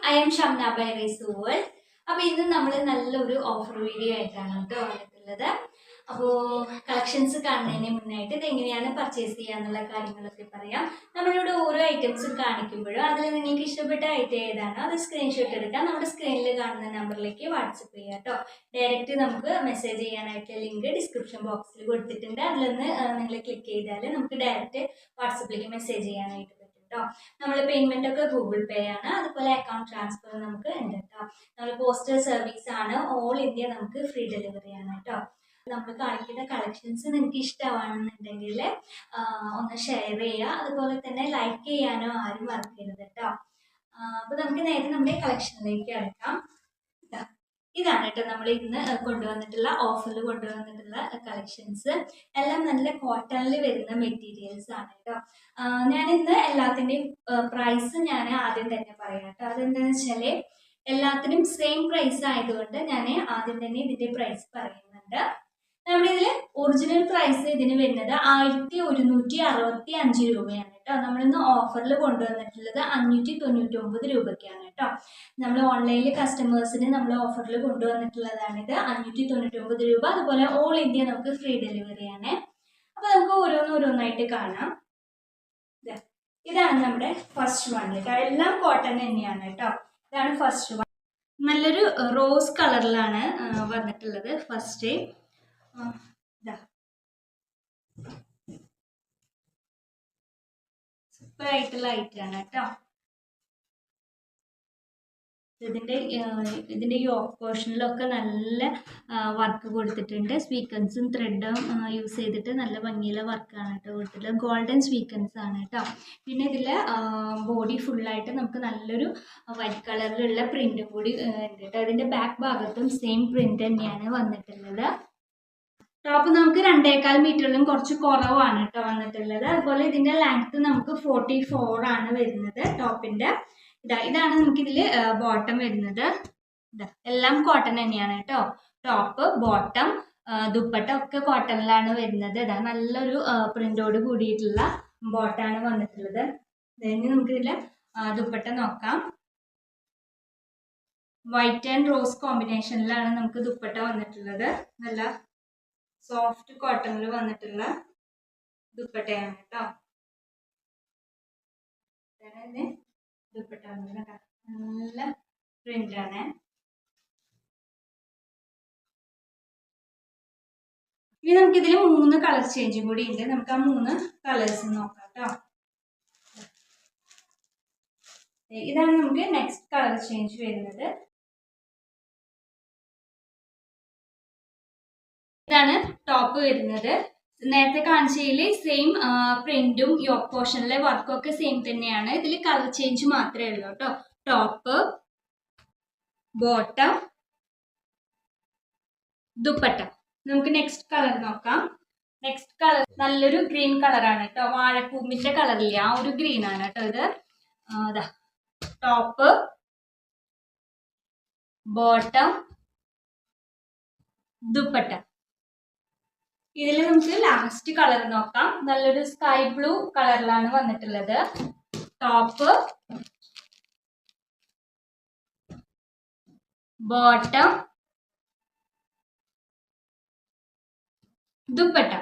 I am Shamna by Race World. അപ്പോൾ ഇന്ന് നമ്മൾ നല്ലൊരു ഓഫർ വീഡിയോ ആയിട്ടാണ് കേട്ടോ വന്നിട്ടുള്ളത്. അപ്പോൾ കളക്ഷൻസ് കാണുന്നതിന് മുന്നായിട്ട് ഇത് എങ്ങനെയാണ് പർച്ചേസ് ചെയ്യുക എന്നുള്ള കാര്യങ്ങളൊക്കെ പറയാം. നമ്മളിവിടെ ഓരോ ഐറ്റംസും കാണിക്കുമ്പോഴും അതിൽ നിങ്ങൾക്ക് ഇഷ്ടപ്പെട്ട ഐറ്റം ഏതാണോ അത് സ്ക്രീൻഷോട്ട് എടുക്കാം. നമ്മുടെ സ്ക്രീനിൽ കാണുന്ന നമ്പറിലേക്ക് വാട്സപ്പ് ചെയ്യാം കേട്ടോ. ഡയറക്റ്റ് നമുക്ക് മെസ്സേജ് ചെയ്യാനായിട്ട് ലിങ്ക് ഡിസ്ക്രിപ്ഷൻ ബോക്സിൽ കൊടുത്തിട്ടുണ്ട്. അതിലൊന്ന് നിങ്ങൾ ക്ലിക്ക് ചെയ്താൽ നമുക്ക് ഡയറക്റ്റ് വാട്സപ്പിലേക്ക് മെസ്സേജ് ചെയ്യാനായിട്ട് പറ്റും കേട്ടോ. നമ്മൾ പേയ്മെന്റ് ഒക്കെ ഗൂഗിൾ പേ ആണ്, അതുപോലെ അക്കൗണ്ട് ട്രാൻസ്ഫർ നമുക്ക് ഉണ്ട് കേട്ടോ. നമ്മൾ പോസ്റ്റൽ സർവീസ് ആണ്, ഓൾ ഇന്ത്യ നമുക്ക് ഫ്രീ ഡെലിവറി ആണ് കേട്ടോ. നമ്മൾ കാണിക്കുന്ന കളക്ഷൻസ് നിങ്ങൾക്ക് ഇഷ്ടമാണെന്നുണ്ടെങ്കിൽ ഒന്ന് ഷെയർ ചെയ്യുക, അതുപോലെ തന്നെ ലൈക്ക് ചെയ്യാനോ ആരും മറക്കരുത് കേട്ടോ. അപ്പോൾ നമുക്ക് നേരെ നമ്മുടെ കളക്ഷനിലേക്ക് അടക്കാം. ഇതാണ് കേട്ടോ നമ്മൾ ഇന്ന് കൊണ്ടുവന്നിട്ടുള്ള ഓഫറിൽ കൊണ്ടുവന്നിട്ടുള്ള കളക്ഷൻസ്. എല്ലാം നല്ല കോട്ടണിൽ വരുന്ന മെറ്റീരിയൽസ് ആണ് കേട്ടോ. ഞാനിന്ന് എല്ലാത്തിൻ്റെയും പ്രൈസ് ഞാൻ ആദ്യം തന്നെ പറയാം കേട്ടോ. അതെന്താണെന്ന് വെച്ചാൽ എല്ലാത്തിനും സെയിം പ്രൈസ് ആയതുകൊണ്ട് ഞാൻ ആദ്യം തന്നെ ഇതിൻ്റെ പ്രൈസ് പറയുന്നുണ്ട്. നമ്മുടെ ഇതിൽ ഒറിജിനൽ പ്രൈസ് ഇതിന് വരുന്നത് 1165 രൂപയാണ് കേട്ടോ. നമ്മളിന്ന് ഓഫറിൽ കൊണ്ടുവന്നിട്ടുള്ളത് 599 രൂപയ്ക്കാണ് കേട്ടോ. നമ്മൾ ഓൺലൈനിൽ കസ്റ്റമേഴ്സിന് നമ്മൾ ഓഫറിൽ കൊണ്ടുവന്നിട്ടുള്ളതാണിത്. 599 രൂപ. അതുപോലെ ഓൾ ഇന്ത്യ നമുക്ക് ഫ്രീ ഡെലിവറിയാണ്. അപ്പോൾ നമുക്ക് ഓരോന്നായിട്ട് കാണാം. ഇതാണ് നമ്മുടെ ഫസ്റ്റ് വൺ കേട്ടോ. എല്ലാം കോട്ടൺ തന്നെയാണ് കേട്ടോ. ഇതാണ് ഫസ്റ്റ് വൺ. നല്ലൊരു റോസ് കളറിലാണ് വന്നിട്ടുള്ളത്. ഫസ്റ്റ് സൂപ്പർ ആയിട്ടുള്ള ഐറ്റാണ് കേട്ടോ. ഇതിൻ്റെ യോക്ക് പോർഷനിലൊക്കെ നല്ല വർക്ക് കൊടുത്തിട്ടുണ്ട്. സ്വീക്കൻസും ത്രെഡും യൂസ് ചെയ്തിട്ട് നല്ല ഭംഗിയുള്ള വർക്കാണ് കേട്ടോ കൊടുത്തിട്ടുള്ളത്. ഗോൾഡൻ സ്വീക്കൻസ് ആണ് കേട്ടോ. പിന്നെ ഇതിൽ ബോഡി ഫുള്ളായിട്ട് നമുക്ക് നല്ലൊരു വൈറ്റ് കളറിലുള്ള പ്രിൻറ്റും കൂടി ഉണ്ട് കേട്ടോ. ഇതിൻ്റെ ബാക്ക് ഭാഗത്തും സെയിം പ്രിൻറ്റ് തന്നെയാണ് വന്നിട്ടുള്ളത്. ടോപ്പ് നമുക്ക് 2.25 മീറ്ററിലും കുറച്ച് കുറവാണ് കേട്ടോ വന്നിട്ടുള്ളത്. അതുപോലെ ഇതിൻ്റെ ലെങ്ത്ത് നമുക്ക് 44 ആണ് വരുന്നത് ടോപ്പിൻ്റെ. ഇതാണ് നമുക്കിതിൽ ബോട്ടം വരുന്നത്. എല്ലാം കോട്ടൺ തന്നെയാണ് കേട്ടോ. ടോപ്പ്, ബോട്ടം, ദുപ്പട്ട ഒക്കെ കോട്ടണിലാണ് വരുന്നത്. നല്ലൊരു പ്രിന്റോട് കൂടിയിട്ടുള്ള ബോട്ടാണ് വന്നിട്ടുള്ളത്. ഇനി നമുക്കിതിൽ ദുപ്പട്ട നോക്കാം. വൈറ്റ് ആൻഡ് റോസ് കോമ്പിനേഷനിലാണ് നമുക്ക് ദുപ്പട്ട വന്നിട്ടുള്ളത്. നല്ല സോഫ്റ്റ് കോട്ടണിൽ വന്നിട്ടുള്ള ദുപ്പട്ടയാണ് കേട്ടോ. ദുപ്പട്ട നല്ല പ്രിന്റാണ്. ഇനി നമുക്കിതിൽ 3 കളർ ചേഞ്ചും കൂടി ഉണ്ട്. നമുക്ക് ആ 3 കളേഴ്സ് നോക്കാം കേട്ടോ. ഇതാണ് നമുക്ക് നെക്സ്റ്റ് കളർ ചേഞ്ച് വരുന്നത്. ഇതാണ് ടോപ്പ് വരുന്നത്. നേരത്തെ കാണിച്ചതിൽ സെയിം പ്രിന്റും യോക്ക് പോർഷനിലെ വർക്കും ഒക്കെ സെയിം തന്നെയാണ്. ഇതിൽ കളർ ചേഞ്ച് മാത്രമേ ഉള്ളൂ കേട്ടോ. Top, bottom, dupatta. നമുക്ക് നെക്സ്റ്റ് കളർ നോക്കാം. നെക്സ്റ്റ് കളർ നല്ലൊരു ഗ്രീൻ കളറാണ് കേട്ടോ. വാഴക്കൂമ്പിന്റെ കളറില്ല, ആ ഒരു ഗ്രീൻ ആണ് കേട്ടോ ഇത്. Top, bottom, dupatta. ഇതിൽ നമുക്ക് ലാസ്റ്റ് കളർ നോക്കാം. നല്ലൊരു സ്കൈ ബ്ലൂ കളറിലാണ് വന്നിട്ടുള്ളത്. Top, bottom, dupatta.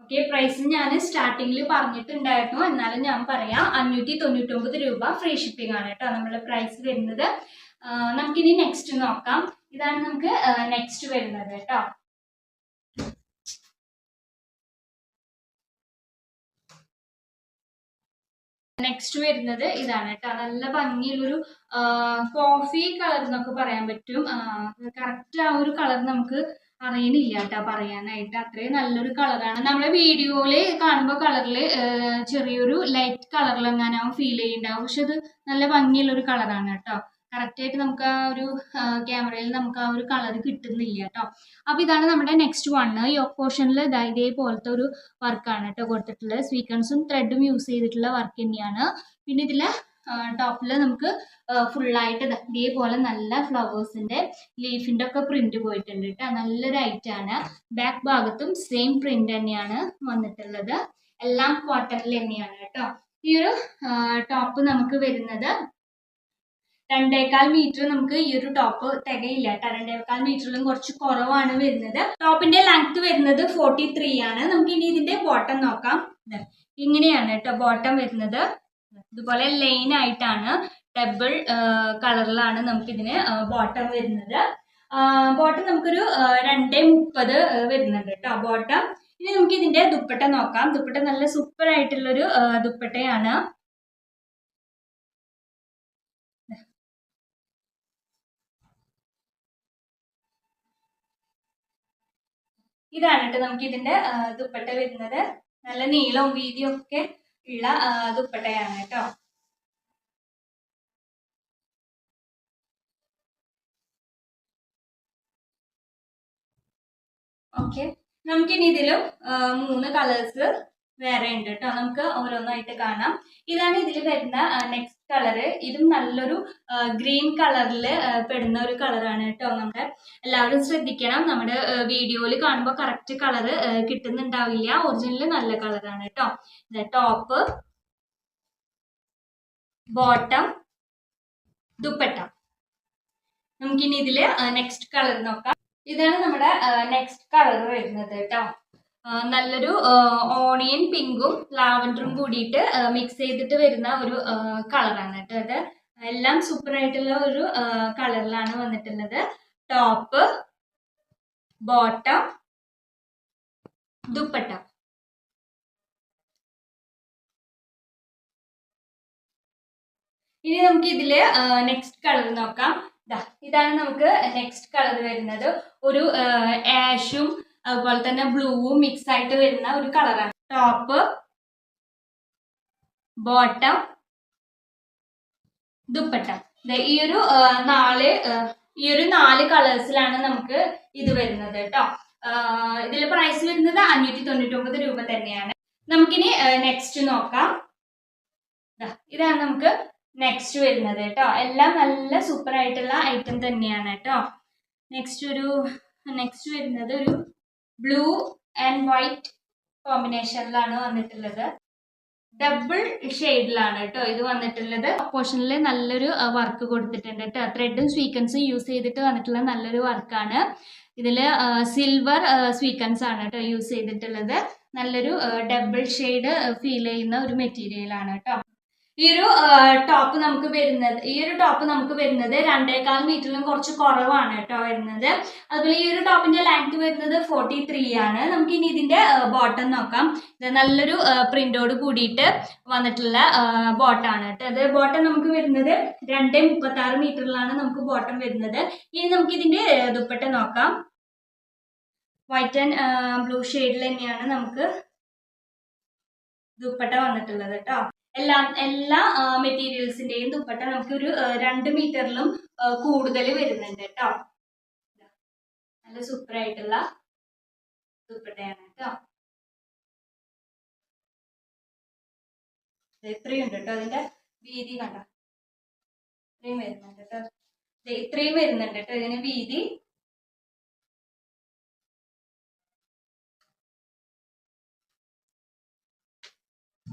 Okay, price ഞാൻ സ്റ്റാർട്ടിങ്ങിൽ പറഞ്ഞിട്ടുണ്ടായിരുന്നു, എന്നാലും ഞാൻ പറയാം. 599 രൂപ. ഫ്രീ ഷിപ്പിംഗ് ആണ് കേട്ടോ നമ്മുടെ പ്രൈസ് വരുന്നത്. നമുക്കിനി നെക്സ്റ്റ് നോക്കാം. ഇതാണ് നമുക്ക് നെക്സ്റ്റ് വരുന്നത് കേട്ടോ. നെക്സ്റ്റ് വരുന്നത് ഇതാണ് കേട്ടോ. നല്ല ഭംഗിയുള്ളൊരു കോഫി കളർ എന്നൊക്കെ പറയാൻ പറ്റും. കറക്റ്റ് ആ ഒരു കളർ നമുക്ക് അറിയണില്ല കേട്ടോ പറയാനായിട്ട്. അത്രയും നല്ലൊരു കളറാണ്. നമ്മുടെ വീഡിയോയില് കാണുമ്പോൾ കളറിൽ ചെറിയൊരു ലൈറ്റ് കളറിലെങ്ങാനാവും ഫീൽ ചെയ്യുന്നുണ്ടാവും. പക്ഷെ അത് നല്ല ഭംഗിയുള്ളൊരു കളറാണ് കേട്ടോ. കറക്റ്റായിട്ട് നമുക്ക് ആ ഒരു ക്യാമറയിൽ നമുക്ക് ആ ഒരു കളർ കിട്ടുന്നില്ല കേട്ടോ. അപ്പോൾ ഇതാണ് നമ്മുടെ നെക്സ്റ്റ് വണ്ണ്. യോക്ക് പോർഷനിൽ ഇതേപോലത്തെ ഒരു വർക്കാണ് കേട്ടോ കൊടുത്തിട്ടുള്ളത്. സ്വീക്കൻസും ത്രെഡും യൂസ് ചെയ്തിട്ടുള്ള വർക്ക് തന്നെയാണ്. പിന്നെ ഇതിൽ ടോപ്പിൽ നമുക്ക് ഫുള്ളായിട്ട് ഇതേപോലെ നല്ല ഫ്ലവേഴ്സിൻ്റെ ലീഫിൻ്റെ ഒക്കെ പ്രിന്റ് പോയിട്ടുണ്ട് കേട്ടോ. നല്ലൊരു ഐറ്റാണ്. ബാക്ക് ഭാഗത്തും സെയിം പ്രിന്റ് തന്നെയാണ് വന്നിട്ടുള്ളത്. എല്ലാം കോട്ടണിൽ തന്നെയാണ് കേട്ടോ. ഈ ഒരു ടോപ്പ് നമുക്ക് വരുന്നത് 2.25 മീറ്റർ നമുക്ക് ഈ ഒരു ടോപ്പ് തികയില്ല കേട്ടോ. 2.25 മീറ്ററിലും കുറച്ച് കുറവാണ് വരുന്നത്. ടോപ്പിന്റെ ലെങ്ത് വരുന്നത് 43 ആണ്. നമുക്ക് ഇനി ഇതിന്റെ ബോട്ടം നോക്കാം. ഇങ്ങനെയാണ് കേട്ടോ ബോട്ടം വരുന്നത്. ഇതുപോലെ ലൈൻ ആയിട്ടാണ്, ഡബിൾ കളറിലാണ് നമുക്ക് ഇതിന് ബോട്ടം വരുന്നത്. ബോട്ടം നമുക്കൊരു 2.30 വരുന്നുണ്ട് കേട്ടോ ബോട്ടം. ഇനി നമുക്ക് ഇതിന്റെ ദുപ്പട്ട നോക്കാം. ദുപ്പട്ട നല്ല സൂപ്പർ ആയിട്ടുള്ളൊരു ദുപ്പട്ടയാണ്. ഇതാണ് കേട്ടോ നമുക്ക് ഇതിന്റെ ദുപ്പട്ട വരുന്നത്. നല്ല നീളവും വീതിയും ഒക്കെ ഉള്ള ദുപ്പട്ടയാണ് കേട്ടോ. ഓക്കെ, നമുക്കിനി ഇതിലും 3 കളേഴ്സ് വേറെ ഉണ്ട് കേട്ടോ. നമുക്ക് ഓരോന്നായിട്ട് കാണാം. ഇതാണ് ഇതിൽ വരുന്ന നെക്സ്റ്റ് കളറ്. ഇതും നല്ലൊരു ഗ്രീൻ കളറിൽ പെടുന്ന ഒരു കളറാണ് കേട്ടോ. നമ്മുടെ എല്ലാവരും ശ്രദ്ധിക്കണം, നമ്മുടെ വീഡിയോയിൽ കാണുമ്പോൾ കറക്റ്റ് കളറ് കിട്ടുന്നുണ്ടാവില്ല. ഒറിജിനൽ നല്ല കളറാണ് കേട്ടോ. Top, bottom, dupatta. നമുക്കിനി ഇതില് നെക്സ്റ്റ് കളർ നോക്കാം. ഇതാണ് നമ്മുടെ നെക്സ്റ്റ് കളർ വരുന്നത് കേട്ടോ. നല്ലൊരു ഓണിയൻ പിങ്കും ലാവൻഡറും കൂടിയിട്ട് മിക്സ് ചെയ്തിട്ട് വരുന്ന ഒരു കളറാണ് കേട്ടോ. അത് എല്ലാം സൂപ്പർ ആയിട്ടുള്ള ഒരു കളറിലാണ് വന്നിട്ടുള്ളത്. Top, bottom, dupatta. ഇനി നമുക്ക് ഇതില് നെക്സ്റ്റ് കളർ നോക്കാം. ഇതാണ് നമുക്ക് നെക്സ്റ്റ് കളർ വരുന്നത്. ഒരു ആഷും അതുപോലെ തന്നെ ബ്ലൂവും മിക്സ് ആയിട്ട് വരുന്ന ഒരു കളറാണ്. Top, bottom, dupatta. ഈ ഒരു 4 കളേഴ്സിലാണ് നമുക്ക് ഇത് വരുന്നത് കേട്ടോ. ഇതിൽ പ്രൈസ് വരുന്നത് 599 രൂപ തന്നെയാണ്. നമുക്കിനി നെക്സ്റ്റ് നോക്കാം. ഇതാണ് നമുക്ക് നെക്സ്റ്റ് വരുന്നത് കേട്ടോ. എല്ലാം നല്ല സൂപ്പർ ആയിട്ടുള്ള ഐറ്റം തന്നെയാണ് കേട്ടോ. നെക്സ്റ്റ് വരുന്നത് ഒരു ബ്ലൂ ആൻഡ് വൈറ്റ് കോമ്പിനേഷനിലാണ് വന്നിട്ടുള്ളത്. ഡബിൾ ഷെയ്ഡിലാണ് കേട്ടോ ഇത് വന്നിട്ടുള്ളത്. പോർഷനിൽ നല്ലൊരു വർക്ക് കൊടുത്തിട്ടുണ്ട് കേട്ടോ. ത്രെഡും സ്വീക്കൻസും യൂസ് ചെയ്തിട്ട് വന്നിട്ടുള്ള നല്ലൊരു വർക്കാണ്. ഇതിൽ സിൽവർ സ്വീക്കൻസ് ആണ് കേട്ടോ യൂസ് ചെയ്തിട്ടുള്ളത്. നല്ലൊരു ഡബിൾ ഷെയ്ഡ് ഫീൽ ചെയ്യുന്ന ഒരു മെറ്റീരിയലാണ് കേട്ടോ. ഈ ഒരു ടോപ്പ് നമുക്ക് വരുന്നത് 2.25 മീറ്ററിലും കുറച്ച് കുറവാണ് കേട്ടോ വരുന്നത്. അതുപോലെ ഈ ഒരു ടോപ്പിന്റെ ലെങ്ത് വരുന്നത് 43 ആണ്. നമുക്ക് ഇനി ഇതിന്റെ ബോട്ടം നോക്കാം. ഇത് നല്ലൊരു പ്രിന്റോട് കൂടിയിട്ട് വന്നിട്ടുള്ള ബോട്ടാണ് കേട്ടോ. അത് ബോട്ടം നമുക്ക് വരുന്നത് 2.36 മീറ്ററിലാണ് നമുക്ക് ബോട്ടം വരുന്നത്. ഇനി നമുക്ക് ഇതിന്റെ ദുപ്പട്ട നോക്കാം. വൈറ്റ് ആൻഡ് ബ്ലൂ ഷെയ്ഡിൽ തന്നെയാണ് നമുക്ക് ദുപ്പട്ട വന്നിട്ടുള്ളത് കേട്ടോ. എല്ലാ മെറ്റീരിയൽസിന്റെയും ദുപ്പട്ട നമുക്ക് ഒരു 2 മീറ്ററിലും കൂടുതൽ വരുന്നുണ്ട് കേട്ടോ. നല്ല സൂപ്പർ ആയിട്ടുള്ള ദുപ്പട്ടയാണ് കേട്ടോ. ഇത്രയും ഉണ്ട് കേട്ടോ. അതിന്റെ വീതി കണ്ടോ, ഇത്രയും വരുന്നുണ്ട് കേട്ടോ. ഇത്രയും വരുന്നുണ്ട് കേട്ടോ ഇതിന് വീതി.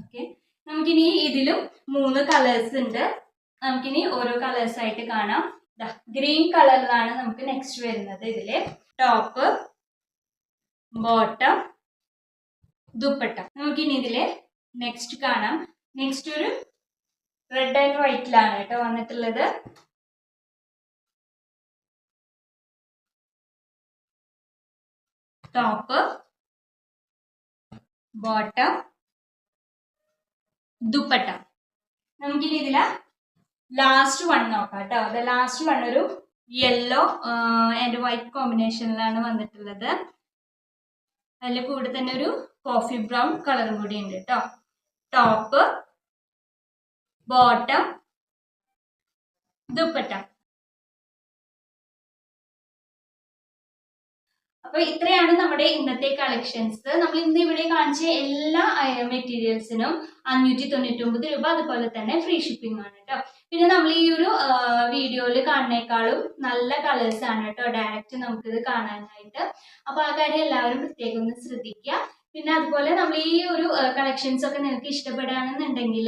ഓക്കെ, നമുക്കിനി ഇതിലും 3 കളേഴ്സ് ഉണ്ട്. നമുക്കിനി ഓരോ കളേഴ്സ് ആയിട്ട് കാണാം. ഗ്രീൻ കളറിലാണ് നമുക്ക് നെക്സ്റ്റ് വരുന്നത്. ഇതില് ടോപ്പ്, ബോട്ടം, ദുപ്പട്ട. നമുക്കിനി ഇതില് നെക്സ്റ്റ് കാണാം. നെക്സ്റ്റ് ഒരു റെഡ് ആൻഡ് വൈറ്റിലാണ് കേട്ടോ വന്നിട്ടുള്ളത്. Top, bottom, dupatta. നമുക്കിനി ഇതില ലാസ്റ്റ് വൺ നോക്കാം കേട്ടോ. അത് ലാസ്റ്റ് വൺ ഒരു യെല്ലോ ആൻഡ് വൈറ്റ് കോമ്പിനേഷനിലാണ് വന്നിട്ടുള്ളത്. അതിൽ കൂടെ തന്നെ ഒരു കോഫി ബ്രൗൺ കളറും കൂടി ഉണ്ട് കേട്ടോ. Top, bottom, dupatta. അപ്പൊ ഇത്രയാണ് നമ്മുടെ ഇന്നത്തെ കളക്ഷൻസ്. നമ്മൾ ഇന്ന് ഇവിടെ കാണിച്ച എല്ലാ മെറ്റീരിയൽസിനും 599 രൂപ. അതുപോലെ തന്നെ ഫ്രീ ഷിപ്പിംഗ് ആണ് കേട്ടോ. പിന്നെ നമ്മൾ ഈ ഒരു വീഡിയോയിൽ കാണുന്നേക്കാളും നല്ല കളേഴ്സ് ആണ് കേട്ടോ ഡയറക്റ്റ് നമുക്കിത് കാണാനായിട്ട്. അപ്പൊ ആ കാര്യം എല്ലാവരും പ്രത്യേകം ഒന്ന് ശ്രദ്ധിക്കുക. പിന്നെ അതുപോലെ നമ്മൾ ഈ ഒരു കളക്ഷൻസ് ഒക്കെ നിങ്ങൾക്ക് ഇഷ്ടപ്പെടുകയാണെന്നുണ്ടെങ്കിൽ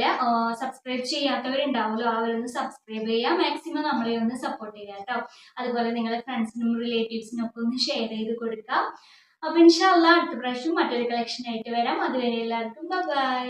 സബ്സ്ക്രൈബ് ചെയ്യാത്തവരുണ്ടാവുമല്ലോ, അവരൊന്ന് സബ്സ്ക്രൈബ് ചെയ്യുക, മാക്സിമം നമ്മളെ ഒന്ന് സപ്പോർട്ട് ചെയ്യുക കേട്ടോ. അതുപോലെ നിങ്ങളുടെ ഫ്രണ്ട്സിനും റിലേറ്റീവ്സിനും ഒക്കെ ഒന്ന് ഷെയർ ചെയ്ത് കൊടുക്കുക. അപ്പൊ ഇൻഷാ അള്ളാ അടുത്ത പ്രാവശ്യം മറ്റൊരു കളക്ഷൻ ആയിട്ട് വരാം. അതുവരെ എല്ലാവർക്കും ബൈ.